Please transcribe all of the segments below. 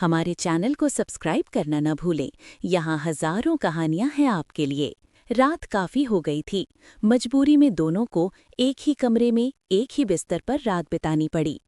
हमारे चैनल को सब्सक्राइब करना न भूलें। यहाँ हजारों कहानियां हैं आपके लिए। रात काफी हो गई थी। मजबूरी में दोनों को एक ही कमरे में एक ही बिस्तर पर रात बितानी पड़ी।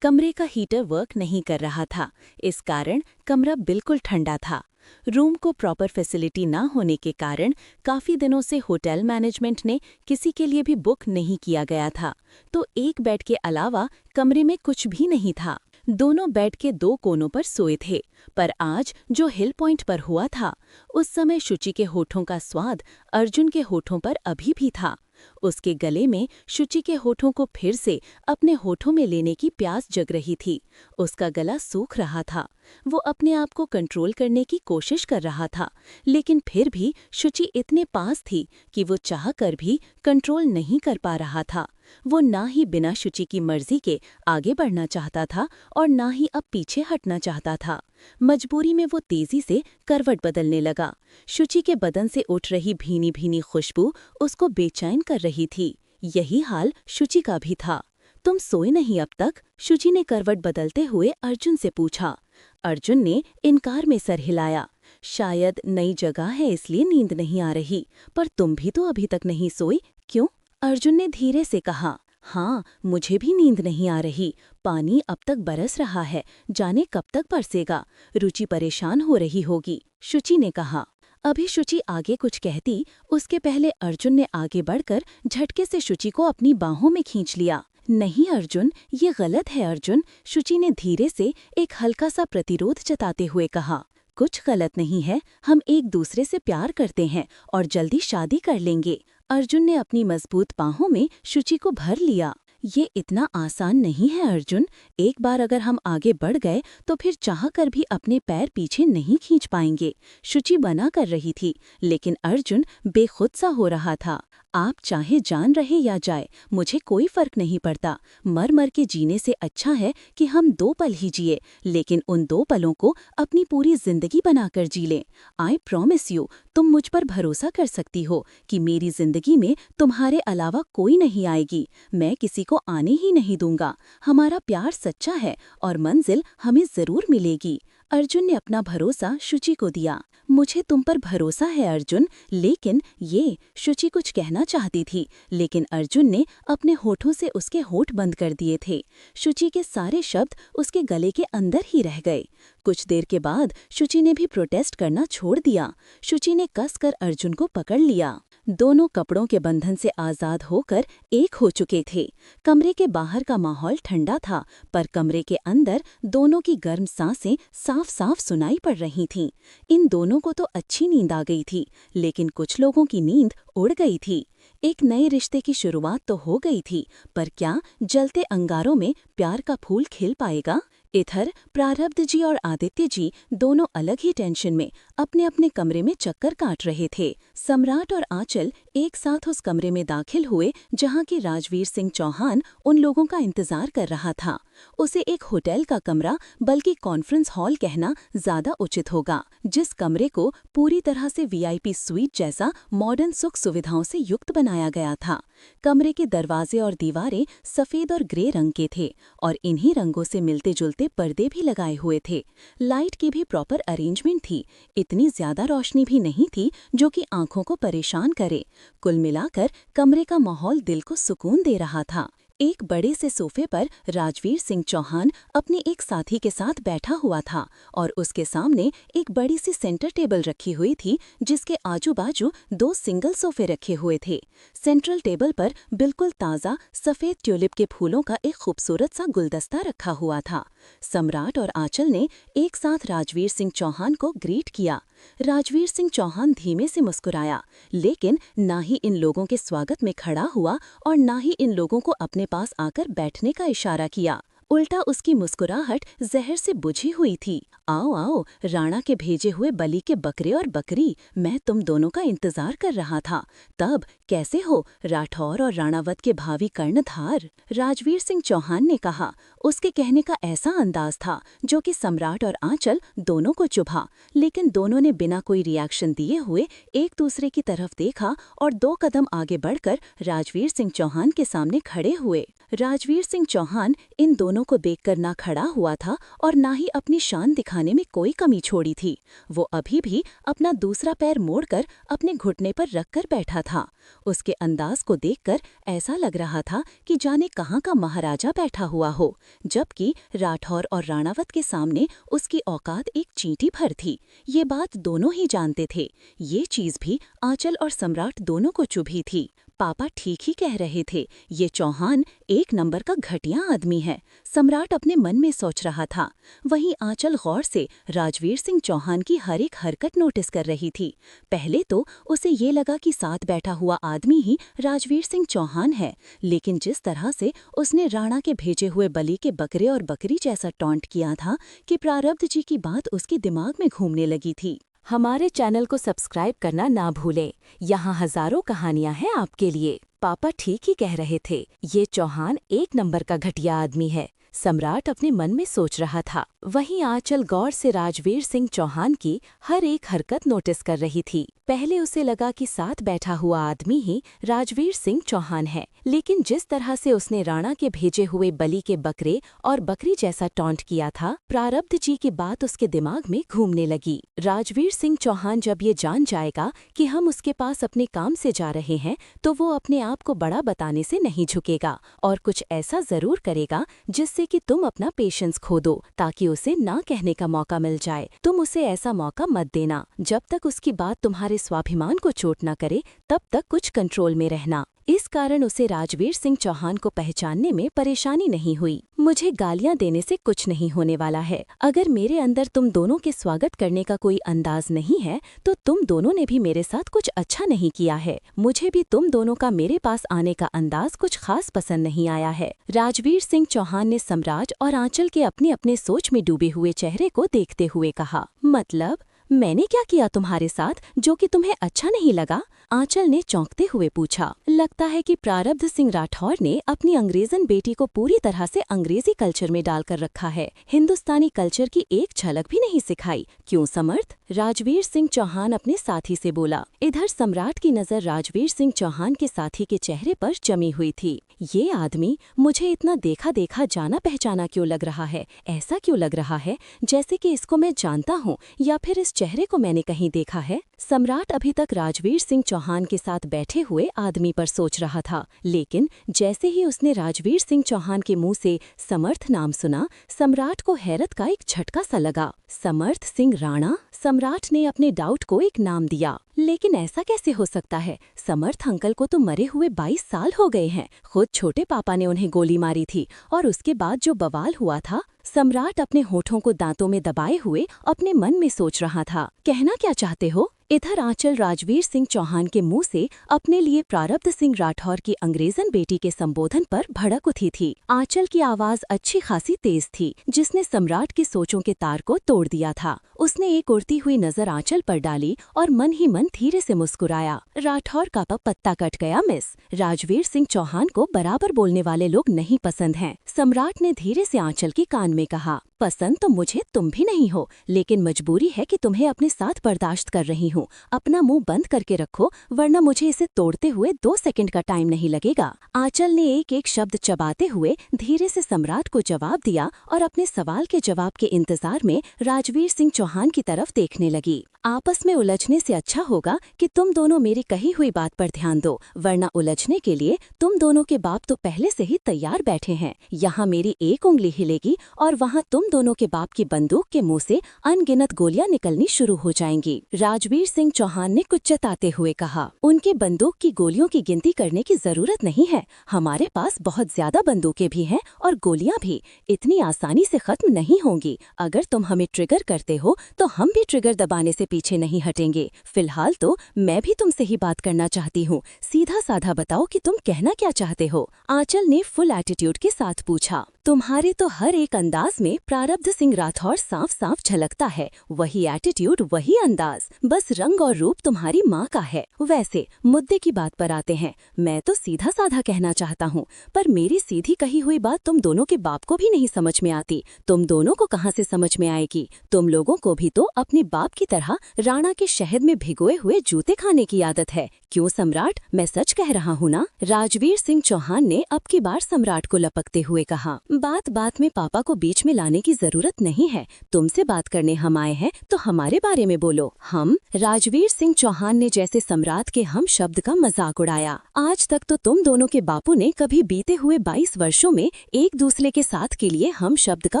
कमरे का हीटर वर्क नहीं कर रहा था, इस कारण कमरा बिल्कुल ठंडा था। रूम को प्रॉपर फैसिलिटी न होने के कारण काफी दिनों से होटल मैनेजमेंट ने किसी के लिए भी बुक नहीं किया गया था, तो एक बेड के अलावा कमरे में कुछ भी नहीं था। दोनों बेड के दो कोनों पर सोए थे, पर आज जो हिल पॉइंट पर हुआ था, उस समय शुचि के होठों का स्वाद अर्जुन के होठों पर अभी भी था। उसके गले में शुचि के होठों को फिर से अपने होठों में लेने की प्यास जग रही थी। उसका गला सूख रहा था। वो अपने आप को कंट्रोल करने की कोशिश कर रहा था, लेकिन फिर भी शुचि इतने पास थी कि वो चाह कर भी कंट्रोल नहीं कर पा रहा था। वो ना ही बिना शुचि की मर्जी के आगे बढ़ना चाहता था और ना ही अब पीछे हटना चाहता था। मजबूरी में वो तेजी से करवट बदलने लगा। शुचि के बदन से उठ रही भीनी भीनी खुशबू उसको बेचैन कर रही थी। यही हाल शुचि का भी था। तुम सोए नहीं अब तक? शुचि ने करवट बदलते हुए अर्जुन से पूछा। अर्जुन ने इनकार में सर हिलाया। शायद नई जगह है इसलिए नींद नहीं आ रही, पर तुम भी तो अभी तक नहीं सोई, क्यों? अर्जुन ने धीरे से कहा। हाँ, मुझे भी नींद नहीं आ रही। पानी अब तक बरस रहा है, जाने कब तक बरसेगा। रुचि परेशान हो रही होगी, शुचि ने कहा। अभी शुचि आगे कुछ कहती, उसके पहले अर्जुन ने आगे बढ़कर झटके से शुचि को अपनी बाहों में खींच लिया। नहीं अर्जुन, ये गलत है अर्जुन, शुचि ने धीरे से एक हल्का सा प्रतिरोध जताते हुए कहा। कुछ गलत नहीं है, हम एक दूसरे से प्यार करते हैं और जल्दी शादी कर लेंगे। अर्जुन ने अपनी मजबूत बाहों में शुचि को भर लिया। ये इतना आसान नहीं है अर्जुन, एक बार अगर हम आगे बढ़ गए तो फिर चाह कर भी अपने पैर पीछे नहीं खींच पाएंगे। शुचि मना कर रही थी, लेकिन अर्जुन बेखुद सा हो रहा था। आप चाहे जान रहे या जाए, मुझे कोई फर्क नहीं पड़ता। मर मर के जीने से अच्छा है कि हम 2 पल ही जिए, लेकिन उन 2 पलों को अपनी पूरी जिंदगी बनाकर जी लें। आई प्रॉमिस यू, तुम मुझ पर भरोसा कर सकती हो कि मेरी जिंदगी में तुम्हारे अलावा कोई नहीं आएगी। मैं किसी को आने ही नहीं दूंगा। हमारा प्यार सच्चा है और मंजिल हमें जरूर मिलेगी। अर्जुन ने अपना भरोसा शुचि को दिया। मुझे तुम पर भरोसा है अर्जुन, लेकिन ये शुचि कुछ कहना चाहती थी, लेकिन अर्जुन ने अपने होठों से उसके होठ बंद कर दिए थे। शुचि के सारे शब्द उसके गले के अंदर ही रह गए। कुछ देर के बाद शुचि ने भी प्रोटेस्ट करना छोड़ दिया। शुचि ने कसकर अर्जुन को पकड़ लिया। दोनों कपड़ों के बंधन से आजाद होकर एक हो चुके थे। कमरे के बाहर का माहौल ठंडा था, पर कमरे के अंदर दोनों की गर्म सांसें साफ साफ सुनाई पड़ रही थीं। इन दोनों को तो अच्छी नींद आ गई थी, लेकिन कुछ लोगों की नींद उड़ गई थी। एक नए रिश्ते की शुरुआत तो हो गई थी, पर क्या जलते अंगारों में प्यार का फूल खिल पाएगा? इधर प्रारब्ध जी और आदित्य जी दोनों अलग ही टेंशन में अपने अपने कमरे में चक्कर काट रहे थे। सम्राट और आंचल एक साथ उस कमरे में दाखिल हुए जहां कि राजवीर सिंह चौहान उन लोगों का इंतजार कर रहा था। उसे एक होटल का कमरा बल्कि कॉन्फ्रेंस हॉल कहना ज्यादा उचित होगा, जिस कमरे को पूरी तरह से वीआईपी स्वीट जैसा मॉडर्न सुख सुविधाओं से युक्त बनाया गया था। कमरे के दरवाजे और दीवारें सफेद और ग्रे रंग के थे और इन्हीं रंगों से मिलते जुलते पर्दे भी लगाए हुए थे। लाइट की भी प्रॉपर अरेंजमेंट थी। इतनी ज्यादा रोशनी भी नहीं थी जो कि आंखों को परेशान करे। कुल मिलाकर कमरे का माहौल दिल को सुकून दे रहा था। एक बड़े से सोफे पर राजवीर सिंह चौहान अपने एक साथी के साथ बैठा हुआ था और उसके सामने एक बड़ी सी सेंटर टेबल रखी हुई थी, जिसके आजू बाजू 2 सिंगल सोफे रखे हुए थे। सेंट्रल टेबल पर बिल्कुल ताज़ा सफ़ेद ट्यूलिप के फूलों का एक खूबसूरत सा गुलदस्ता रखा हुआ था। सम्राट और आंचल ने एक साथ राजवीर सिंह चौहान को ग्रीट किया। राजवीर सिंह चौहान धीमे से मुस्कुराया, लेकिन ना ही इन लोगों के स्वागत में खड़ा हुआ और ना ही इन लोगों को अपने पास आकर बैठने का इशारा किया। उल्टा उसकी मुस्कुराहट जहर से बुझी हुई थी। आओ आओ, राणा के भेजे हुए बलि के बकरे और बकरी, मैं तुम दोनों का इंतजार कर रहा था। तब कैसे हो राठौर और राणावत के भावी कर्णधार? राजवीर सिंह चौहान ने कहा। उसके कहने का ऐसा अंदाज था जो कि सम्राट और आंचल दोनों को चुभा, लेकिन दोनों ने बिना कोई रिएक्शन दिए हुए एक दूसरे की तरफ देखा और 2 कदम आगे बढ़कर राजवीर सिंह चौहान के सामने खड़े हुए। राजवीर सिंह चौहान इन दोनों दोनों को देखकर ना खड़ा हुआ था और ना ही अपनी शान दिखाने में कोई कमी छोड़ी थी। वो अभी भी अपना दूसरा पैर मोड़कर अपने घुटने पर रखकर बैठा था। उसके अंदाज को देखकर ऐसा लग रहा था कि जाने कहाँ का महाराजा बैठा हुआ हो, जबकि राठौर और राणावत के सामने उसकी औकात एक चींटी भर थी। ये बात दोनों ही जानते थे। ये चीज भी आंचल और सम्राट दोनों को चुभी थी। पापा ठीक ही कह रहे थे, ये चौहान एक नंबर का घटिया आदमी है, सम्राट अपने मन में सोच रहा था। वहीं आंचल गौर से राजवीर सिंह चौहान की हर एक हरकत नोटिस कर रही थी। पहले तो उसे ये लगा कि साथ बैठा हुआ आदमी ही राजवीर सिंह चौहान है, लेकिन जिस तरह से उसने राणा के भेजे हुए बलि के बकरे और बकरी जैसा टॉन्ट किया था कि प्रारब्ध जी की बात उसके दिमाग में घूमने लगी थी। हमारे चैनल को सब्सक्राइब करना ना भूलें। यहाँ हजारों कहानियां हैं आपके लिए। पापा ठीक ही कह रहे थे, ये चौहान एक नंबर का घटिया आदमी है, सम्राट अपने मन में सोच रहा था। वहीं आंचल गौर से राजवीर सिंह चौहान की हर एक हरकत नोटिस कर रही थी। पहले उसे लगा कि साथ बैठा हुआ आदमी ही राजवीर सिंह चौहान है, लेकिन जिस तरह से उसने राणा के भेजे हुए बलि के बकरे और बकरी जैसा टॉन्ट किया था, प्रारब्ध जी की बात उसके दिमाग में घूमने लगी। राजवीर सिंह चौहान जब ये जान जाएगा कि हम उसके पास अपने काम से जा रहे हैं, तो वो अपने आप को बड़ा बताने से नहीं झुकेगा और कुछ ऐसा जरूर करेगा जिससे कि तुम अपना पेशेंस खो दो, ताकि उसे ना कहने का मौका मिल जाए। तुम उसे ऐसा मौका मत देना। जब तक उसकी बात तुम्हारे स्वाभिमान को चोट न करे, तब तक कुछ कंट्रोल में रहना। इस कारण उसे राजवीर सिंह चौहान को पहचानने में परेशानी नहीं हुई। मुझे गालियां देने से कुछ नहीं होने वाला है। अगर मेरे अंदर तुम दोनों के स्वागत करने का कोई अंदाज नहीं है, तो तुम दोनों ने भी मेरे साथ कुछ अच्छा नहीं किया है। मुझे भी तुम दोनों का मेरे पास आने का अंदाज कुछ खास पसंद नहीं आया है। राजवीर सिंह चौहान ने सम्राट और आंचल के अपने अपने सोच में डूबे हुए चेहरे को देखते हुए कहा। मतलब मैंने क्या किया तुम्हारे साथ जो कि तुम्हें अच्छा नहीं लगा? आंचल ने चौंकते हुए पूछा। लगता है कि प्रारब्ध सिंह राठौर ने अपनी अंग्रेजन बेटी को पूरी तरह से अंग्रेजी कल्चर में डालकर रखा है। हिंदुस्तानी कल्चर की एक झलक भी नहीं सिखाई, क्यों समर्थ? राजवीर सिंह चौहान अपने साथी से बोला। इधर सम्राट की नजर राजवीर सिंह चौहान के साथी के चेहरे पर जमी हुई थी। ये आदमी मुझे इतना देखा देखा जाना पहचाना क्यों लग रहा है? ऐसा क्यों लग रहा है जैसे कि इसको मैं जानता हूँ, या फिर इस चेहरे को मैंने कहीं देखा है? सम्राट अभी तक राजवीर सिंह चौहान के साथ बैठे हुए आदमी पर सोच रहा था, लेकिन जैसे ही उसने राजवीर सिंह चौहान के मुंह से समर्थ नाम सुना, सम्राट को हैरत का एक झटका सा लगा। समर्थ सिंह राणा? सम्राट ने अपने डाउट को एक नाम दिया। लेकिन ऐसा कैसे हो सकता है? समर्थ अंकल को तो मरे हुए 22 साल हो गए हैं। खुद छोटे पापा ने उन्हें गोली मारी थी, और उसके बाद जो बवाल हुआ था। सम्राट अपने होठों को दांतों में दबाए हुए अपने मन में सोच रहा था। कहना क्या चाहते हो? इधर आंचल राजवीर सिंह चौहान के मुंह से अपने लिए प्रारब्ध सिंह राठौर की अंग्रेजन बेटी के संबोधन पर भड़क उठी थी। आंचल की आवाज अच्छी खासी तेज थी, जिसने सम्राट की सोचों के तार को तोड़ दिया था। उसने एक उड़ती हुई नजर आंचल पर डाली और मन ही मन धीरे से मुस्कुराया। राठौर का पत्ता कट गया मिस। राजवीर सिंह चौहान को बराबर बोलने वाले लोग नहीं पसंद हैं। सम्राट ने धीरे से आंचल के कान में कहा। पसंद तो मुझे तुम भी नहीं हो, लेकिन मजबूरी है कि तुम्हें अपने साथ बर्दाश्त कर रही हूँ। अपना मुंह बंद करके रखो, वरना मुझे इसे तोड़ते हुए 2 सेकंड का टाइम नहीं लगेगा। आंचल ने एक एक शब्द चबाते हुए धीरे से सम्राट को जवाब दिया और अपने सवाल के जवाब के इंतजार में राजवीर सिंह चौहान की तरफ देखने लगी। आपस में उलझने से अच्छा होगा कि तुम दोनों मेरी कही हुई बात पर ध्यान दो, वरना उलझने के लिए तुम दोनों के बाप तो पहले से ही तैयार बैठे हैं। यहाँ मेरी एक उंगली हिलेगी और वहाँ तुम दोनों के बाप की बंदूक के मुंह से अनगिनत गोलियां निकलनी शुरू हो जाएंगी। राजवीर सिंह चौहान ने कुछ जताते हुए कहा। उनके बंदूक की गोलियों की गिनती करने की जरूरत नहीं है। हमारे पास बहुत ज्यादा बंदूकें भी हैं और गोलियां भी इतनी आसानी से खत्म नहीं होंगी। अगर तुम हमें ट्रिगर करते हो तो हम भी ट्रिगर दबाने से पीछे नहीं हटेंगे। फिलहाल तो मैं भी तुमसे ही बात करना चाहती हूँ। सीधा साधा बताओ कि तुम कहना क्या चाहते हो? आंचल ने फुल एटीट्यूड के साथ पूछा। तुम्हारे तो हर एक अंदाज में प्रारब्ध सिंह राठौर साफ साफ झलकता है। वही एटीट्यूड, वही अंदाज, बस रंग और रूप तुम्हारी माँ का है। वैसे मुद्दे की बात पर आते हैं। मैं तो सीधा साधा कहना चाहता हूँ, पर मेरी सीधी कही हुई बात तुम दोनों के बाप को भी नहीं समझ में आती। तुम दोनों को कहाँ से समझ में आएगी? तुम लोगों को भी तो अपने बाप की तरह राणा के शहद में भिगोए हुए जूते खाने की आदत है। क्यों सम्राट, मैं सच कह रहा हूँ ना? राजवीर सिंह चौहान ने अब की बार सम्राट को लपकते हुए कहा। बात बात में पापा को बीच में लाने की जरूरत नहीं है। तुमसे बात करने हम आए हैं तो हमारे बारे में बोलो। हम राजवीर सिंह चौहान ने जैसे सम्राट के हम शब्द का मजाक उड़ाया। आज तक तो तुम दोनों के बापू ने कभी बीते हुए 22 वर्षों में एक दूसरे के साथ के लिए हम शब्द का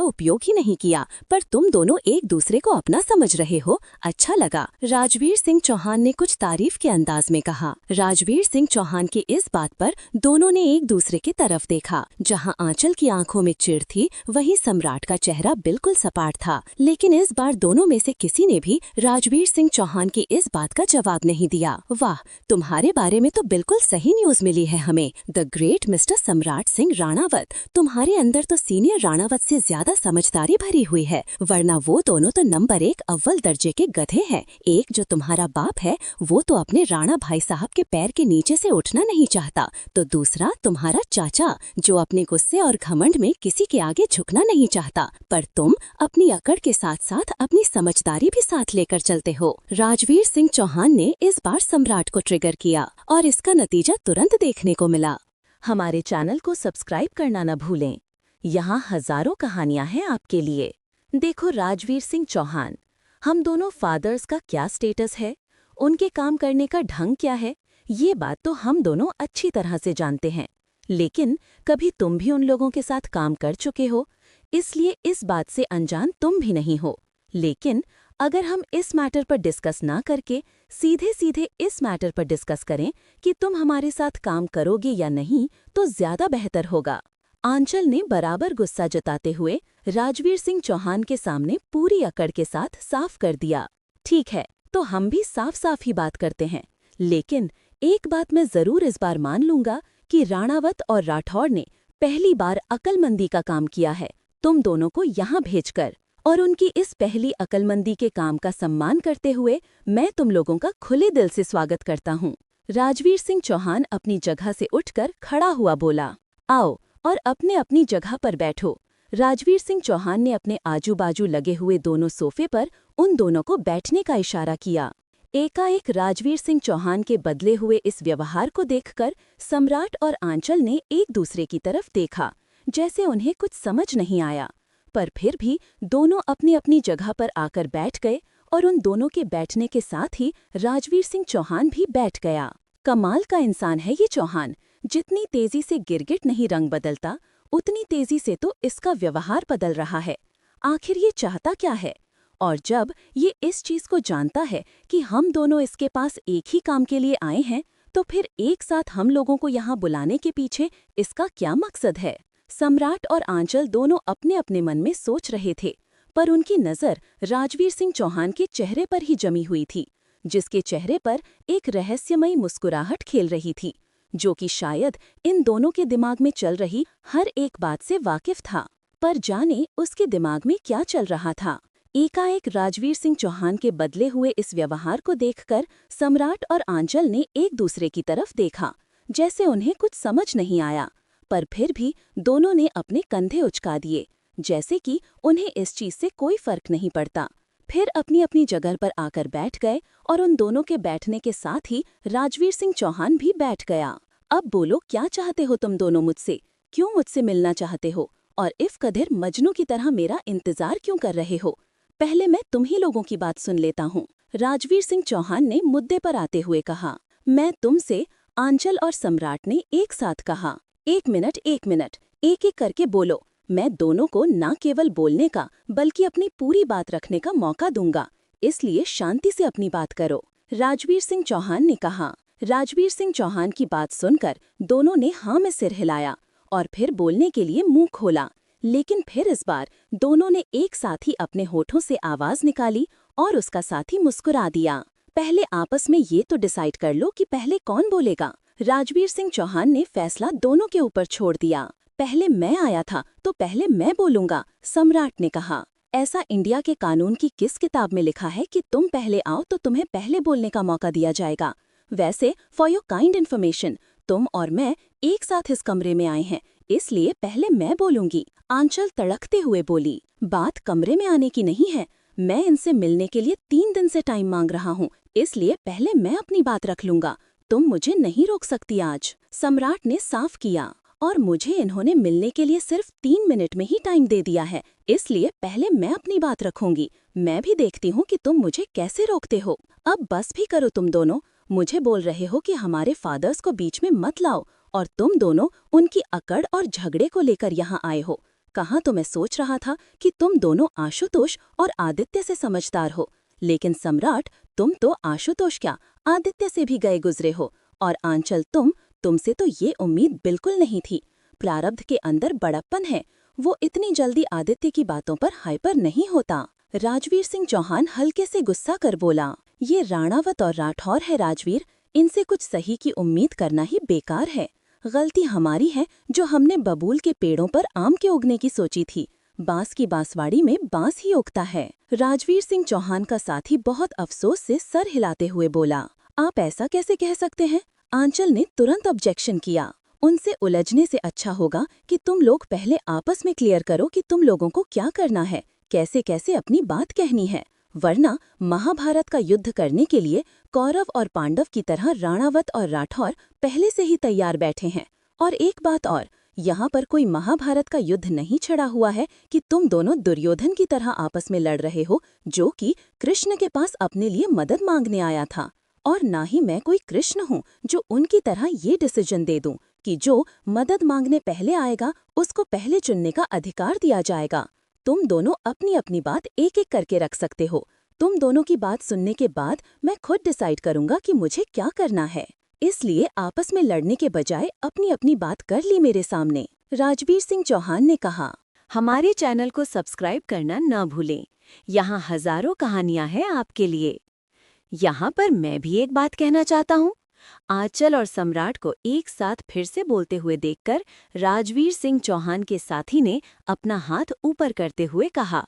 उपयोग ही नहीं किया, पर तुम दोनों एक दूसरे को अपना समझ रहे हो। अच्छा लगा, राजवीर सिंह चौहान ने कुछ तारीफ के अंदाज में कहा। राजवीर सिंह चौहान की इस बात पर दोनों ने एक दूसरे की तरफ देखा। जहाँ आंचल की आंखों में चिढ़ थी, वहीं सम्राट का चेहरा बिल्कुल सपाट था। लेकिन इस बार दोनों में से किसी ने भी राजवीर सिंह चौहान की इस बात का जवाब नहीं दिया। वाह, तुम्हारे बारे में तो बिल्कुल सही न्यूज मिली है हमें। द ग्रेट मिस्टर सम्राट सिंह राणावत, तुम्हारे अंदर तो सीनियर राणावत से ज्यादा समझदारी भरी हुई है, वरना वो दोनों तो नंबर 1 अव्वल दर्जे के गधे हैं। एक जो तुम्हारा बाप है वो तो अपने राणा भाई साहब के पैर के नीचे से उठना नहीं चाहता, तो दूसरा तुम्हारा चाचा जो अपने गुस्से और घमंड में किसी के आगे झुकना नहीं चाहता, पर तुम अपनी अकड़ के साथ साथ अपनी समझदारी भी साथ लेकर चलते हो। राजवीर सिंह चौहान ने इस बार सम्राट को ट्रिगर किया और इसका नतीजा तुरंत देखने को मिला। हमारे चैनल को सब्सक्राइब करना न भूलें। यहाँ हजारों कहानियां हैं आपके लिए। देखो राजवीर सिंह चौहान, हम दोनों फादर्स का क्या स्टेटस है, उनके काम करने का ढंग क्या है, ये बात तो हम दोनों अच्छी तरह से जानते हैं। लेकिन कभी तुम भी उन लोगों के साथ काम कर चुके हो, इसलिए इस बात से अनजान तुम भी नहीं हो। लेकिन अगर हम इस मैटर पर डिस्कस ना करके सीधे सीधे इस मैटर पर डिस्कस करें कि तुम हमारे साथ काम करोगे या नहीं, तो ज्यादा बेहतर होगा। आंचल ने बराबर गुस्सा जताते हुए राजवीर सिंह चौहान के सामने पूरी अकड़ के साथ साफ कर दिया। ठीक है, तो हम भी साफ साफ ही बात करते हैं। लेकिन एक बात मैं जरूर इस बार मान लूंगा कि राणावत और राठौड़ ने पहली बार अक्लमंदी का काम किया है तुम दोनों को यहाँ भेजकर, और उनकी इस पहली अक्लमंदी के काम का सम्मान करते हुए मैं तुम लोगों का खुले दिल से स्वागत करता हूँ। राजवीर सिंह चौहान अपनी जगह से उठकर खड़ा हुआ बोला, आओ और अपने अपनी जगह पर बैठो। राजवीर सिंह चौहान ने अपने आजू बाजू लगे हुए दोनों सोफे पर उन दोनों को बैठने का इशारा किया। एकाएक राजवीर सिंह चौहान के बदले हुए इस व्यवहार को देखकर सम्राट और आंचल ने एक दूसरे की तरफ देखा, जैसे उन्हें कुछ समझ नहीं आया, पर फिर भी दोनों अपनी अपनी जगह पर आकर बैठ गए और उन दोनों के बैठने के साथ ही राजवीर सिंह चौहान भी बैठ गया। कमाल का इंसान है ये चौहान, जितनी तेजी से गिरगिट नहीं रंग बदलता, उतनी तेजी से तो इसका व्यवहार बदल रहा है। आखिर ये चाहता क्या है? और जब ये इस चीज को जानता है कि हम दोनों इसके पास एक ही काम के लिए आए हैं, तो फिर एक साथ हम लोगों को यहाँ बुलाने के पीछे इसका क्या मकसद है? सम्राट और आंचल दोनों अपने अपने मन में सोच रहे थे, पर उनकी नजर राजवीर सिंह चौहान के चेहरे पर ही जमी हुई थी, जिसके चेहरे पर एक रहस्यमयी मुस्कुराहट खेल रही थी, जो कि शायद इन दोनों के दिमाग में चल रही हर एक बात से वाकिफ था। पर जाने उसके दिमाग में क्या चल रहा था। एकाएक राजवीर सिंह चौहान के बदले हुए इस व्यवहार को देखकर सम्राट और आंचल ने एक दूसरे की तरफ देखा, जैसे उन्हें कुछ समझ नहीं आया, पर फिर भी दोनों ने अपने कंधे उचका दिए, जैसे कि उन्हें इस चीज से कोई फर्क नहीं पड़ता। फिर अपनी अपनी जगह पर आकर बैठ गए और उन दोनों के बैठने के साथ ही राजवीर सिंह चौहान भी बैठ गया। अब बोलो, क्या चाहते हो तुम दोनों मुझसे? क्यों मुझसे मिलना चाहते हो? और इफ कदिर मजनू की तरह मेरा इंतजार क्यों कर रहे हो? पहले मैं तुम ही लोगों की बात सुन लेता हूँ। राजवीर सिंह चौहान ने मुद्दे पर आते हुए कहा, मैं तुमसे, आंचल और सम्राट ने एक साथ कहा, एक मिनट एक एक करके बोलो। मैं दोनों को न केवल बोलने का बल्कि अपनी पूरी बात रखने का मौका दूंगा, इसलिए शांति से अपनी बात करो। राजवीर सिंह चौहान ने कहा। राजवीर सिंह चौहान की बात सुनकर दोनों ने हाँ में सिर हिलाया और फिर बोलने के लिए मुंह खोला, लेकिन फिर इस बार दोनों ने एक साथ ही अपने होठों से आवाज निकाली और उसका साथी मुस्कुरा दिया। पहले आपस में ये तो डिसाइड कर लो कि पहले कौन बोलेगा। राजवीर सिंह चौहान ने फैसला दोनों के ऊपर छोड़ दिया। पहले मैं आया था तो पहले मैं बोलूंगा, सम्राट ने कहा। ऐसा इंडिया के कानून की किस किताब में लिखा है कि तुम पहले आओ तो तुम्हें पहले बोलने का मौका दिया जाएगा? वैसे फॉर योर काइंड इन्फॉर्मेशन, तुम और मैं एक साथ इस कमरे में आए हैं, इसलिए पहले मैं बोलूंगी। आंचल तड़कते हुए बोली, बात कमरे में आने की नहीं है, मैं इनसे मिलने के लिए 3 दिन से टाइम मांग रहा हूँ, इसलिए पहले मैं अपनी बात रख लूंगा। तुम मुझे नहीं रोक सकती आज, सम्राट ने साफ किया। और मुझे इन्होंने मिलने के लिए सिर्फ 3 मिनट में ही टाइम दे दिया है, इसलिए पहले मैं अपनी बात रखूंगी। मैं भी देखती हूँ कि तुम मुझे कैसे रोकते हो। अब बस भी करो तुम दोनों। मुझे बोल रहे हो कि हमारे फादर्स को बीच में मत लाओ, और तुम दोनों उनकी अकड़ और झगड़े को लेकर यहाँ आए हो। कहाँ तो मैं सोच रहा था कि तुम दोनों आशुतोष और आदित्य से समझदार हो, लेकिन सम्राट, तुम तो आशुतोष क्या, आदित्य से भी गए गुजरे हो। और आंचल, तुमसे तो ये उम्मीद बिल्कुल नहीं थी। प्रारब्ध के अंदर बड़प्पन है, वो इतनी जल्दी आदित्य की बातों पर हाइपर नहीं होता। राजवीर सिंह चौहान हल्के से गुस्सा कर बोला, ये राणावत और राठौर है राजवीर, इनसे कुछ सही की उम्मीद करना ही बेकार है। गलती हमारी है जो हमने बबूल के पेड़ों पर आम के उगने की सोची थी। बांस की बांसवाड़ी में बांस ही उगता है। राजवीर सिंह चौहान का साथी बहुत अफसोस से सर हिलाते हुए बोला, आप ऐसा कैसे कह सकते हैं? आंचल ने तुरंत ऑब्जेक्शन किया। उनसे उलझने से अच्छा होगा कि तुम लोग पहले आपस में क्लियर करो कि तुम लोगों को क्या करना है, कैसे कैसे अपनी बात कहनी है, वरना महाभारत का युद्ध करने के लिए कौरव और पांडव की तरह राणावत और राठौर पहले से ही तैयार बैठे हैं। और एक बात और, यहाँ पर कोई महाभारत का युद्ध नहीं छिड़ा हुआ है कि तुम दोनों दुर्योधन की तरह आपस में लड़ रहे हो, जो कि कृष्ण के पास अपने लिए मदद मांगने आया था। और ना ही मैं कोई कृष्ण हूँ जो उनकी तरह ये डिसीजन दे दूं कि जो मदद मांगने पहले आएगा उसको पहले चुनने का अधिकार दिया जाएगा। तुम दोनों अपनी अपनी बात एक एक करके रख सकते हो। तुम दोनों की बात सुनने के बाद मैं खुद डिसाइड करूंगा कि मुझे क्या करना है। इसलिए आपस में लड़ने के बजाय अपनी अपनी बात कर ली मेरे सामने। राजवीर सिंह चौहान ने कहा, हमारे चैनल को सब्सक्राइब करना न भूलें। यहाँ हजारों कहानियाँ हैं आपके लिए। यहाँ पर मैं भी एक बात कहना चाहता हूँ। आंचल और सम्राट को एक साथ फिर से बोलते हुए देखकर राजवीर सिंह चौहान के साथी ने अपना हाथ ऊपर करते हुए कहा,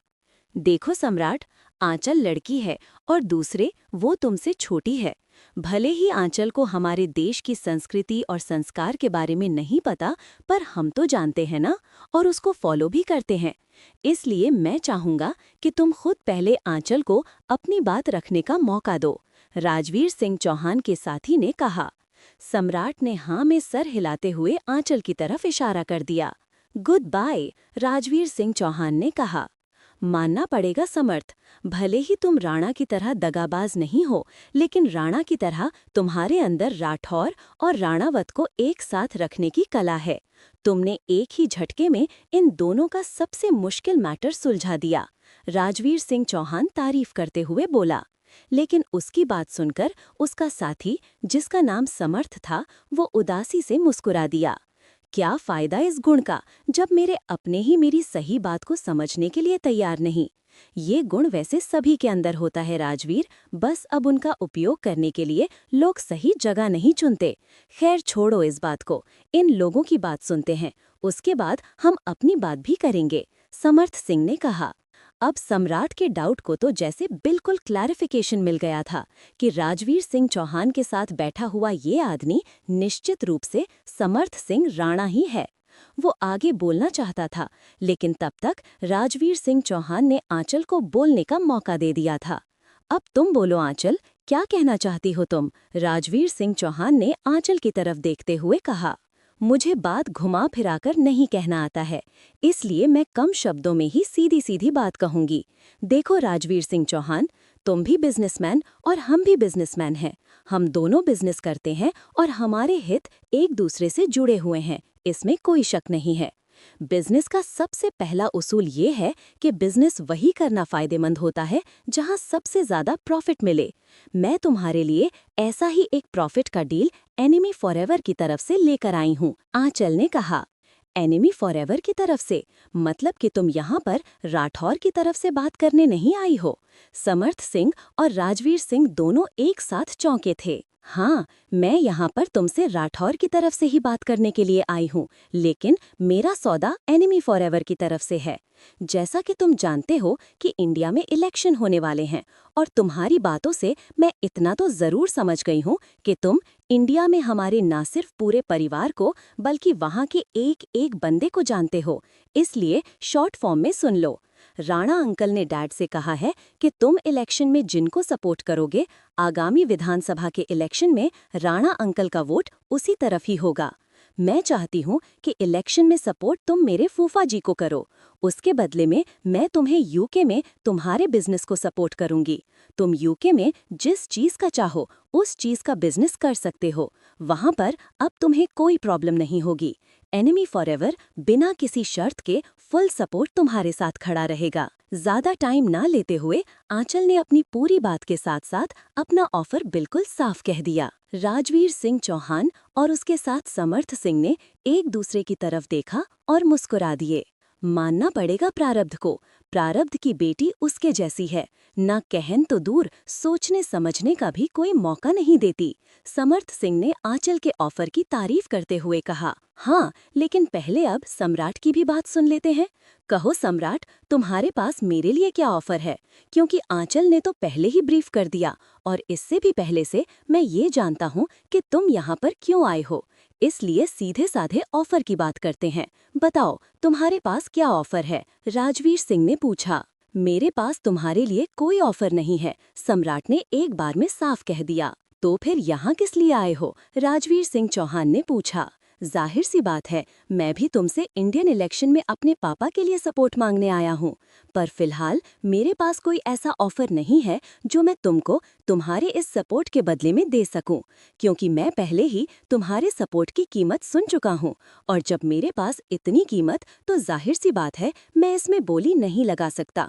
देखो सम्राट, आंचल लड़की है और दूसरे वो तुमसे छोटी है। भले ही आंचल को हमारे देश की संस्कृति और संस्कार के बारे में नहीं पता, पर हम तो जानते हैं ना, और उसको फॉलो भी करते हैं। इसलिए मैं चाहूंगा कि तुम खुद पहले आंचल को अपनी बात रखने का मौका दो। राजवीर सिंह चौहान के साथी ने कहा। सम्राट ने हाँ में सर हिलाते हुए आंचल की तरफ इशारा कर दिया। गुड बाय, राजवीर सिंह चौहान ने कहा। मानना पड़ेगा समर्थ, भले ही तुम राणा की तरह दगाबाज नहीं हो, लेकिन राणा की तरह तुम्हारे अंदर राठौर और राणावत को एक साथ रखने की कला है। तुमने एक ही झटके में इन दोनों का सबसे मुश्किल मैटर सुलझा दिया। राजवीर सिंह चौहान तारीफ करते हुए बोला। लेकिन उसकी बात सुनकर उसका साथी, जिसका नाम समर्थ था, वो उदासी से मुस्कुरा दिया। क्या फायदा इस गुण का जब मेरे अपने ही मेरी सही बात को समझने के लिए तैयार नहीं। ये गुण वैसे सभी के अंदर होता है राजवीर, बस अब उनका उपयोग करने के लिए लोग सही जगह नहीं चुनते। खैर छोड़ो इस बात को, इन लोगों की बात सुनते हैं, उसके बाद हम अपनी बात भी करेंगे, समर्थ सिंह ने कहा। अब सम्राट के डाउट को तो जैसे बिल्कुल क्लैरिफिकेशन मिल गया था कि राजवीर सिंह चौहान के साथ बैठा हुआ ये आदमी निश्चित रूप से समर्थ सिंह राणा ही है। वो आगे बोलना चाहता था, लेकिन तब तक राजवीर सिंह चौहान ने आंचल को बोलने का मौका दे दिया था। अब तुम बोलो आंचल, क्या कहना चाहती हो तुम? राजवीर सिंह चौहान ने आंचल की तरफ देखते हुए कहा। मुझे बात घुमा फिराकर नहीं कहना आता है, इसलिए मैं कम शब्दों में ही सीधी सीधी बात कहूंगी। देखो राजवीर सिंह चौहान, तुम भी बिजनेसमैन और हम भी बिजनेसमैन हैं। हम दोनों बिजनेस करते हैं और हमारे हित एक दूसरे से जुड़े हुए हैं, इसमें कोई शक नहीं है। बिजनेस का सबसे पहला उसूल ये है कि बिजनेस वही करना फायदेमंद होता है जहां सबसे ज्यादा प्रॉफिट मिले। मैं तुम्हारे लिए ऐसा ही एक प्रॉफिट का डील एनिमी फॉरएवर की तरफ से लेकर आई हूँ, आंचल ने कहा। एनिमी फॉरएवर की तरफ से मतलब कि तुम यहाँ पर राठौर की तरफ से बात करने नहीं आई हो? समर्थ सिंह और राजवीर सिंह दोनों एक साथ चौंके थे। हाँ, मैं यहाँ पर तुमसे राठौर की तरफ से ही बात करने के लिए आई हूँ, लेकिन मेरा सौदा एनिमी फॉरएवर की तरफ से है। जैसा कि तुम जानते हो कि इंडिया में इलेक्शन होने वाले हैं, और तुम्हारी बातों से मैं इतना तो जरूर समझ गई हूँ कि तुम इंडिया में हमारे न सिर्फ पूरे परिवार को बल्कि वहाँ के एक एक बंदे को जानते हो। इसलिए शॉर्ट फॉर्म में सुन लो। राणा अंकल ने डैड से कहा है कि तुम इलेक्शन में जिनको सपोर्ट करोगे, आगामी विधानसभा के इलेक्शन में राणा अंकल का वोट उसी तरफ ही होगा। मैं चाहती हूँ कि इलेक्शन में सपोर्ट तुम मेरे फूफा जी को करो। उसके बदले में मैं तुम्हें यूके में तुम्हारे बिजनेस को सपोर्ट करूंगी। तुम यूके में जिस चीज का चाहो उस चीज का बिजनेस कर सकते हो। वहां पर अब तुम्हें कोई प्रॉब्लम नहीं होगी। एनिमी फॉरएवर बिना किसी शर्त के फुल सपोर्ट तुम्हारे साथ खड़ा रहेगा। ज्यादा टाइम ना लेते हुए आंचल ने अपनी पूरी बात के साथ साथ अपना ऑफर बिल्कुल साफ कह दिया। राजवीर सिंह चौहान और उसके साथ समर्थ सिंह ने एक दूसरे की तरफ देखा और मुस्कुरा दिए। मानना पड़ेगा प्रारब्ध को। प्रारब्ध की बेटी उसके जैसी है, ना कहन तो दूर सोचने समझने का भी कोई मौका नहीं देती। समर्थ सिंह ने आंचल के ऑफर की तारीफ करते हुए कहा, हाँ, लेकिन पहले अब सम्राट की भी बात सुन लेते हैं। कहो सम्राट, तुम्हारे पास मेरे लिए क्या ऑफर है? क्योंकि आंचल ने तो पहले ही ब्रीफ कर दिया और इससे भी पहले से मैं ये जानता हूँ कि तुम यहाँ पर क्यों आए हो। इसलिए सीधे साधे ऑफर की बात करते हैं। बताओ, तुम्हारे पास क्या ऑफर है? राजवीर सिंह ने पूछा। मेरे पास तुम्हारे लिए कोई ऑफर नहीं है, सम्राट ने एक बार में साफ कह दिया। तो फिर यहाँ किस लिए आए हो? राजवीर सिंह चौहान ने पूछा। जाहिर सी बात है, मैं भी तुमसे इंडियन इलेक्शन में अपने पापा के लिए सपोर्ट मांगने आया हूँ। पर फिलहाल मेरे पास कोई ऐसा ऑफर नहीं है जो मैं तुमको तुम्हारे इस सपोर्ट के बदले में दे सकूं, क्योंकि मैं पहले ही तुम्हारे सपोर्ट की कीमत सुन चुका हूं। और जब मेरे पास इतनी कीमत, तो जाहिर सी बात है मैं इसमें बोली नहीं लगा सकता।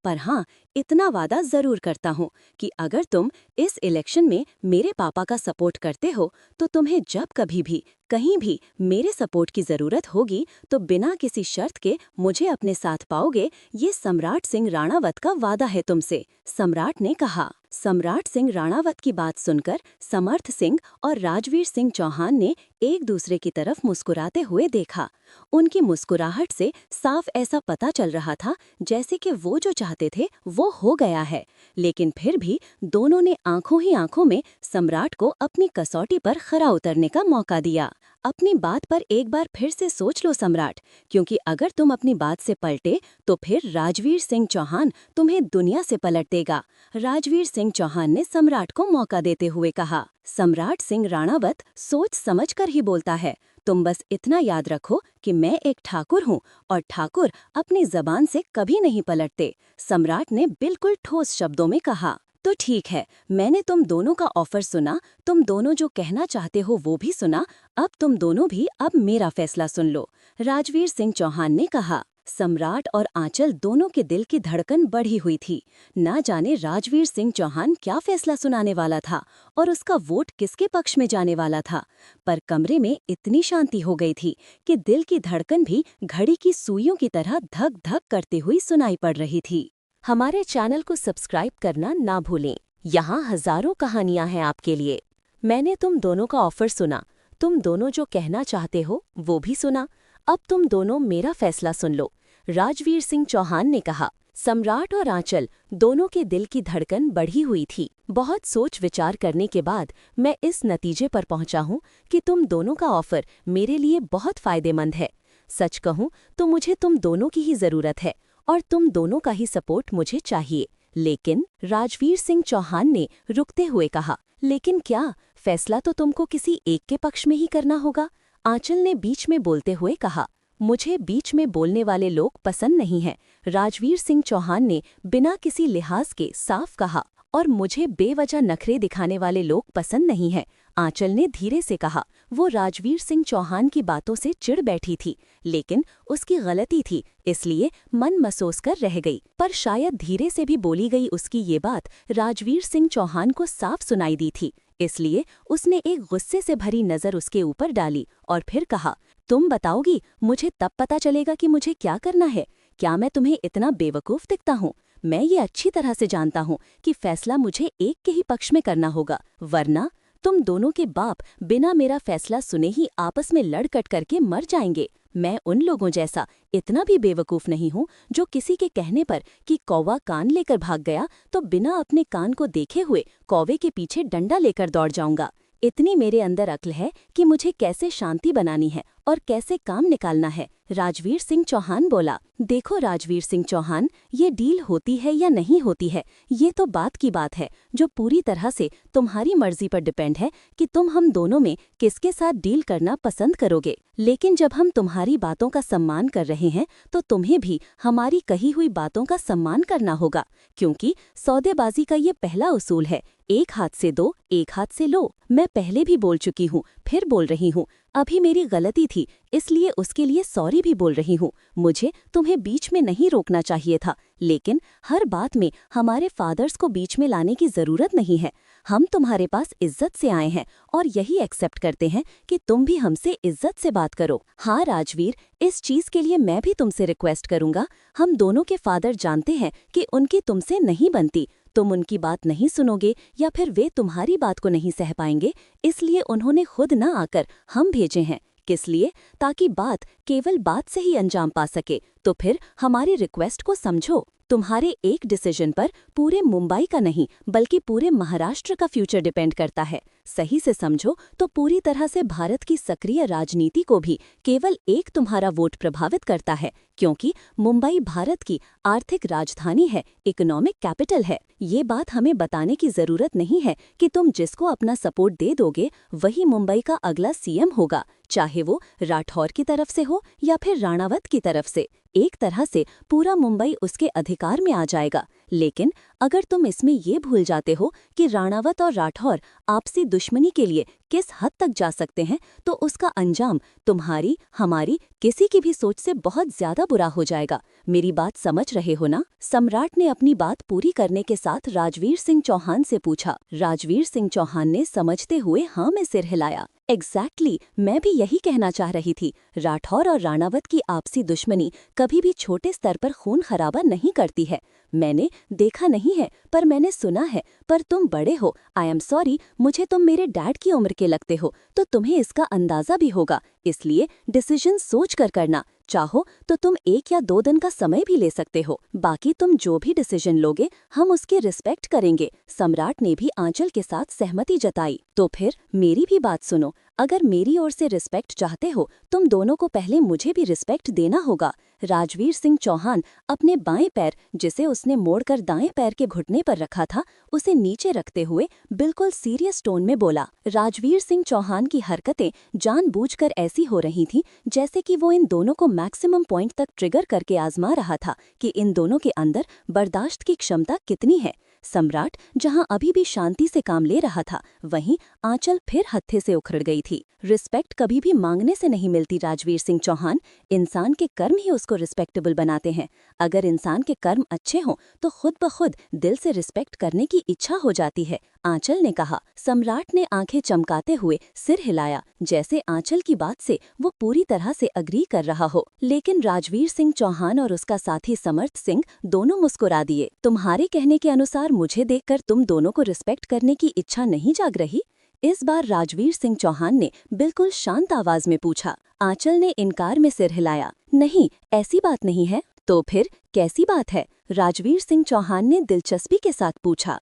पर हाँ, इतना वादा जरूर करता हूँ कि अगर तुम इस इलेक्शन में मेरे पापा का सपोर्ट करते हो तो तुम्हें जब कभी भी कहीं भी मेरे सपोर्ट की जरूरत होगी तो बिना किसी शर्त के मुझे अपने साथ पाओगे। ये सम्राट सिंह राणावत का वादा है तुमसे, सम्राट ने कहा। सम्राट सिंह राणावत की बात सुनकर समर्थ सिंह और राजवीर सिंह चौहान ने एक दूसरे की तरफ मुस्कुराते हुए देखा। उनकी मुस्कुराहट से साफ ऐसा पता चल रहा था जैसे कि वो जो चाहते थे वो हो गया है। लेकिन फिर भी दोनों ने आंखों ही आंखों में सम्राट को अपनी कसौटी पर खरा उतरने का मौका दिया। अपनी बात पर एक बार फिर से सोच लो सम्राट, क्योंकि अगर तुम अपनी बात से पलटे तो फिर राजवीर सिंह चौहान तुम्हें दुनिया से पलट देगा। राजवीर सिंह चौहान ने सम्राट को मौका देते हुए कहा। सम्राट सिंह राणावत सोच समझकर ही बोलता है। तुम बस इतना याद रखो कि मैं एक ठाकुर हूँ और ठाकुर अपनी जबान से कभी नहीं पलटते, सम्राट ने बिल्कुल ठोस शब्दों में कहा। तो ठीक है, मैंने तुम दोनों का ऑफर सुना, तुम दोनों जो कहना चाहते हो वो भी सुना। अब तुम दोनों भी अब मेरा फैसला सुन लो, राजवीर सिंह चौहान ने कहा। सम्राट और आंचल दोनों के दिल की धड़कन बढ़ी हुई थी। ना जाने राजवीर सिंह चौहान क्या फैसला सुनाने वाला था और उसका वोट किसके पक्ष में जाने वाला था। पर कमरे में इतनी शांति हो गई थी कि दिल की धड़कन भी घड़ी की सुइयों की तरह धक धक करती हुई सुनाई पड़ रही थी। हमारे चैनल को सब्सक्राइब करना ना भूलें। यहाँ हजारों कहानियाँ हैं आपके लिए। मैंने तुम दोनों का ऑफर सुना, तुम दोनों जो कहना चाहते हो वो भी सुना। अब तुम दोनों मेरा फैसला सुन लो, राजवीर सिंह चौहान ने कहा। सम्राट और आंचल दोनों के दिल की धड़कन बढ़ी हुई थी। बहुत सोच विचार करने के बाद मैं इस नतीजे पर पहुंचा हूं कि तुम दोनों का ऑफर मेरे लिए बहुत फायदेमंद है। सच कहूं तो मुझे तुम दोनों की ही जरूरत है और तुम दोनों का ही सपोर्ट मुझे चाहिए। लेकिन राजवीर सिंह चौहान ने रुकते हुए कहा, लेकिन क्या? फैसला तो तुमको किसी एक के पक्ष में ही करना होगा, आंचल ने बीच में बोलते हुए कहा। मुझे बीच में बोलने वाले लोग पसंद नहीं हैं, राजवीर सिंह चौहान ने बिना किसी लिहाज के साफ कहा। और मुझे बेवजह नखरे दिखाने वाले लोग पसंद नहीं हैं, आंचल ने धीरे से कहा। वो राजवीर सिंह चौहान की बातों से चिढ़ बैठी थी, लेकिन उसकी गलती थी इसलिए मन मसोस कर रह गई। पर शायद धीरे से भी बोली गई उसकी ये बात राजवीर सिंह चौहान को साफ सुनाई दी थी, इसलिए उसने एक गुस्से से भरी नज़र उसके ऊपर डाली और फिर कहा, तुम बताओगी? मुझे तब पता चलेगा कि मुझे क्या करना है। क्या मैं तुम्हें इतना बेवकूफ़ दिखता हूँ? मैं ये अच्छी तरह से जानता हूँ कि फैसला मुझे एक के ही पक्ष में करना होगा, वरना तुम दोनों के बाप बिना मेरा फैसला सुने ही आपस में लड़ कट करके मर जाएंगे। मैं उन लोगों जैसा इतना भी बेवकूफ़ नहीं हूँ जो किसी के कहने पर कि कौवा कान लेकर भाग गया तो बिना अपने कान को देखे हुए कौवे के पीछे डंडा लेकर दौड़ जाऊंगा। इतनी मेरे अंदर अक्ल है कि मुझे कैसे शांति बनानी है और कैसे काम निकालना है। राजवीर सिंह चौहान बोला, देखो राजवीर सिंह चौहान, ये डील होती है या नहीं होती है, ये तो बात की बात है, जो पूरी तरह से तुम्हारी मर्जी पर डिपेंड है कि तुम हम दोनों में किसके साथ डील करना पसंद करोगे। लेकिन जब हम तुम्हारी बातों का सम्मान कर रहे हैं तो तुम्हें भी हमारी कही हुई बातों का सम्मान करना होगा, क्योंकि सौदेबाजी का ये पहला उसूल है, एक हाथ से दो, एक हाथ से लो। मैं पहले भी बोल चुकी हूँ, फिर बोल रही हूँ, अभी मेरी गलती थी, इसलिए उसके लिए सॉरी भी बोल रही हूँ। मुझे तुम्हें बीच में नहीं रोकना चाहिए था, लेकिन हर बात में हमारे फादर्स को बीच में लाने की जरूरत नहीं है। हम तुम्हारे पास इज्जत से आए हैं और यही एक्सेप्ट करते हैं कि तुम भी हमसे इज्जत से बात करो। हाँ राजवीर, इस चीज के लिए मैं भी तुमसे रिक्वेस्ट करूंगा। हम दोनों के फादर जानते हैं कि उनकी तुमसे नहीं बनती, तुम उनकी बात नहीं सुनोगे या फिर वे तुम्हारी बात को नहीं सह पाएंगे, इसलिए उन्होंने खुद न आकर हम भेजे हैं। किस लिए? ताकि बात केवल बात से ही अंजाम पा सके। तो फिर हमारी रिक्वेस्ट को समझो। तुम्हारे एक डिसीजन पर पूरे मुंबई का नहीं बल्कि पूरे महाराष्ट्र का फ्यूचर डिपेंड करता है। सही से समझो तो पूरी तरह से भारत की सक्रिय राजनीति को भी केवल एक तुम्हारा वोट प्रभावित करता है, क्योंकि मुंबई भारत की आर्थिक राजधानी है, इकोनॉमिक कैपिटल है। ये बात हमें बताने की जरूरत नहीं है कि तुम जिसको अपना सपोर्ट दे दोगे वही मुंबई का अगला सीएम होगा, चाहे वो राठौर की तरफ से हो या फिर राणावत की तरफ से। एक तरह से पूरा मुंबई उसके अधिकार में आ जाएगा। लेकिन अगर तुम इसमें ये भूल जाते हो कि राणावत और राठौर आपसी दुश्मनी के लिए किस हद तक जा सकते हैं, तो उसका अंजाम तुम्हारी हमारी किसी की भी सोच से बहुत ज्यादा बुरा हो जाएगा। मेरी बात समझ रहे हो ना? सम्राट ने अपनी बात पूरी करने के साथ राजवीर सिंह चौहान से पूछा। राजवीर सिंह चौहान ने समझते हुए हाँ में सिर हिलाया। एग्जैक्टली, मैं भी यही कहना चाह रही थी। राठौर और राणावत की आपसी दुश्मनी कभी भी छोटे स्तर पर खून खराबा नहीं करती है। मैंने देखा नहीं है पर मैंने सुना है। पर तुम बड़े हो, आई एम सॉरी, मुझे तुम मेरे डैड की उम्र के लगते हो, तो तुम्हें इसका अंदाजा भी होगा। इसलिए डिसीजन सोच कर करना। चाहो तो तुम 1 या 2 दिन का समय भी ले सकते हो। बाकी तुम जो भी डिसीजन लोगे हम उसके रिस्पेक्ट करेंगे। सम्राट ने भी आंचल के साथ सहमति जताई। तो फिर मेरी भी बात सुनो। अगर मेरी ओर से रिस्पेक्ट चाहते हो तुम दोनों को पहले मुझे भी रिस्पेक्ट देना होगा। राजवीर सिंह चौहान अपने बाएं पैर, जिसे उसने मोड़कर दाएं पैर के घुटने पर रखा था, उसे नीचे रखते हुए बिल्कुल सीरियस टोन में बोला। राजवीर सिंह चौहान की हरकतें जानबूझकर ऐसी हो रही थीं जैसे कि वो इन दोनों को मैक्सिमम पॉइंट तक ट्रिगर करके आजमा रहा था कि इन दोनों के अंदर बर्दाश्त की क्षमता कितनी है। सम्राट जहां अभी भी शांति से काम ले रहा था, वहीं आंचल फिर हत्थे से उखड़ गई थी। रिस्पेक्ट कभी भी मांगने से नहीं मिलती राजवीर सिंह चौहान, इंसान के कर्म ही उसको रिस्पेक्टेबल बनाते हैं। अगर इंसान के कर्म अच्छे हों तो खुद ब खुद दिल से रिस्पेक्ट करने की इच्छा हो जाती है, आंचल ने कहा। सम्राट ने आंखें चमकाते हुए सिर हिलाया, जैसे आंचल की बात से वो पूरी तरह से अग्री कर रहा हो। लेकिन राजवीर सिंह चौहान और उसका साथी समर्थ सिंह दोनों मुस्कुरा दिए। तुम्हारे कहने के अनुसार मुझे देखकर तुम दोनों को रिस्पेक्ट करने की इच्छा नहीं जाग रही? इस बार राजवीर सिंह चौहान ने बिल्कुल शांत आवाज में पूछा। आंचल ने इनकार में सिर हिलाया। नहीं, ऐसी बात नहीं है। तो फिर कैसी बात है? राजवीर सिंह चौहान ने दिलचस्पी के साथ पूछा।